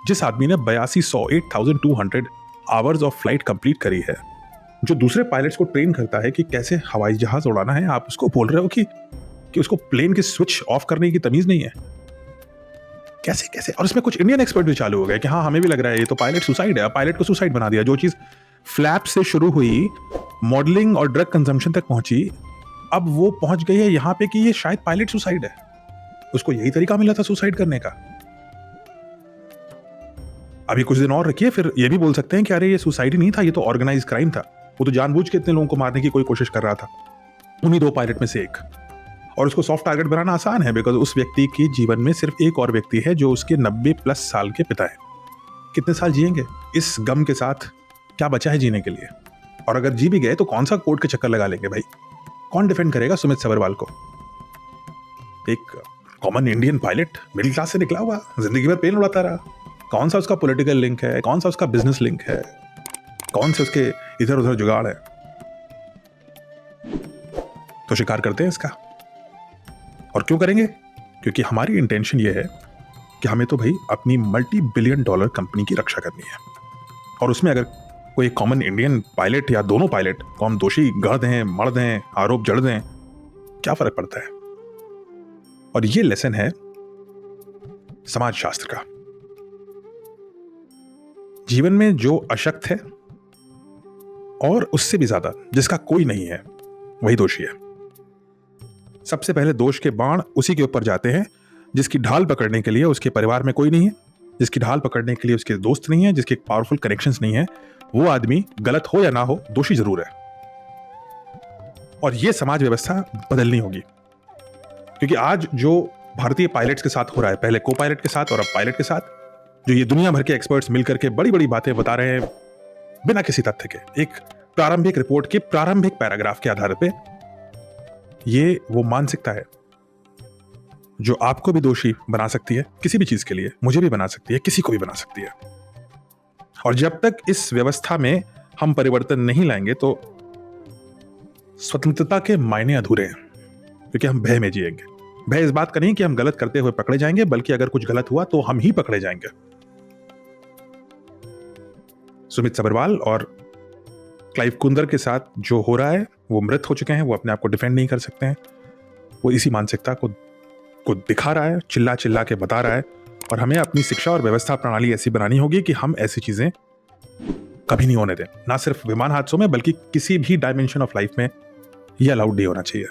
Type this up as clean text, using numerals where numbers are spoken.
जिस आदमी ने 8200 आवर्स ऑफ फ्लाइट कंप्लीट करी है, जो दूसरे पायलट्स को ट्रेन करता है कि कैसे हवाई जहाज उड़ाना है, आप उसको बोल रहे हो कि उसको प्लेन की स्विच ऑफ करने की तमीज नहीं है? कैसे कैसे? और इसमें कुछ इंडियन एक्सपर्ट भी चालू हो गए कि हाँ, हमें भी लग रहा है ये तो पायलट सुसाइड है, पायलट को सुसाइड बना दिया। जो चीज फ्लैप से शुरू हुई, मॉडलिंग और ड्रग कंजम्पशन तक पहुंची, अब वो पहुंच गई है यहां पे कि ये शायद पायलट सुसाइड है। उसको यही तरीका मिला था सुसाइड करने का। अभी कुछ दिन और रखिए, फिर ये भी बोल सकते हैं कि अरे ये सुसाइड ही नहीं था, ये तो ऑर्गेनाइज क्राइम था, वो तो जानबूझ के इतने लोगों को मारने की कोई कोशिश कर रहा था, उन्हीं 2 पायलट में से एक। और उसको सॉफ्ट टारगेट बनाना आसान है, बिकॉज उस व्यक्ति के जीवन में सिर्फ एक और व्यक्ति है जो उसके 90+ साल के पिता है। कितने साल जिएंगे इस गम के साथ? क्या बचा है जीने के लिए? और अगर जी भी गए तो कौन सा कोर्ट के चक्कर लगा लेंगे भाई? कौन डिफेंड करेगा सुमित सबरवाल को? एक common Indian pilot, middle class से निकला हुआ, जिंदगी भर प्लेन उड़ाता रहा। कौन सा उसका पॉलिटिकल लिंक है, कौन सा उसका बिजनेस लिंक है, कौन से उसके इधर उधर जुगाड़ है? तो शिकार करते हैं इसका। और क्यों करेंगे? क्योंकि हमारी इंटेंशन ये है कि हमें तो भाई अपनी $multi-billion कंपनी की रक्षा करनी है। और उसमें अगर कोई कॉमन इंडियन पायलट या दोनों पायलट को हम दोषी गढ़ दें, मर दें, आरोप जड़ दें, क्या फर्क पड़ता है? और ये लेसन है समाज शास्त्र का। जीवन में जो अशक्त है और उससे भी ज्यादा जिसका कोई नहीं है, वही दोषी है। सबसे पहले दोष के बाण उसी के ऊपर जाते हैं जिसकी ढाल पकड़ने के लिए उसके परिवार में कोई नहीं है, जिसकी ढाल पकड़ने के लिए उसके दोस्त नहीं है, जिसके पावरफुल कनेक्शंस नहीं है। वो आदमी गलत हो या ना हो, दोषी जरूर है। और ये समाज व्यवस्था बदलनी होगी, क्योंकि आज जो भारतीय पायलट्स के साथ हो रहा है, पहले को पायलट के साथ और अब पायलट के साथ, जो ये दुनिया भर के एक्सपर्ट्स मिलकर के बड़ी बड़ी बातें बता रहे हैं बिना किसी तथ्य के, एक प्रारंभिक रिपोर्ट के प्रारंभिक पैराग्राफ के आधार पे, ये वो मानसिकता है जो आपको भी दोषी बना सकती है किसी भी चीज के लिए, मुझे भी बना सकती है, किसी को भी बना सकती है। और जब तक इस व्यवस्था में हम परिवर्तन नहीं लाएंगे तो स्वतंत्रता के मायने अधूरे हैं, क्योंकि हम भय में जिएंगे। भय इस बात का नहीं कि हम गलत करते हुए पकड़े जाएंगे, बल्कि अगर कुछ गलत हुआ तो हम ही पकड़े जाएंगे। सुमित सबरवाल और क्लाइव कुंदर के साथ जो हो रहा है, वो मृत हो चुके हैं, वो अपने आप को डिफेंड नहीं कर सकते हैं। वो इसी मानसिकता को दिखा रहा है, चिल्ला चिल्ला के बता रहा है। और हमें अपनी शिक्षा और व्यवस्था प्रणाली ऐसी बनानी होगी कि हम ऐसी चीजें कभी नहीं होने दें। ना सिर्फ विमान हादसों में, बल्कि किसी भी डायमेंशन ऑफ लाइफ में ये अलाउड नहीं होना चाहिए।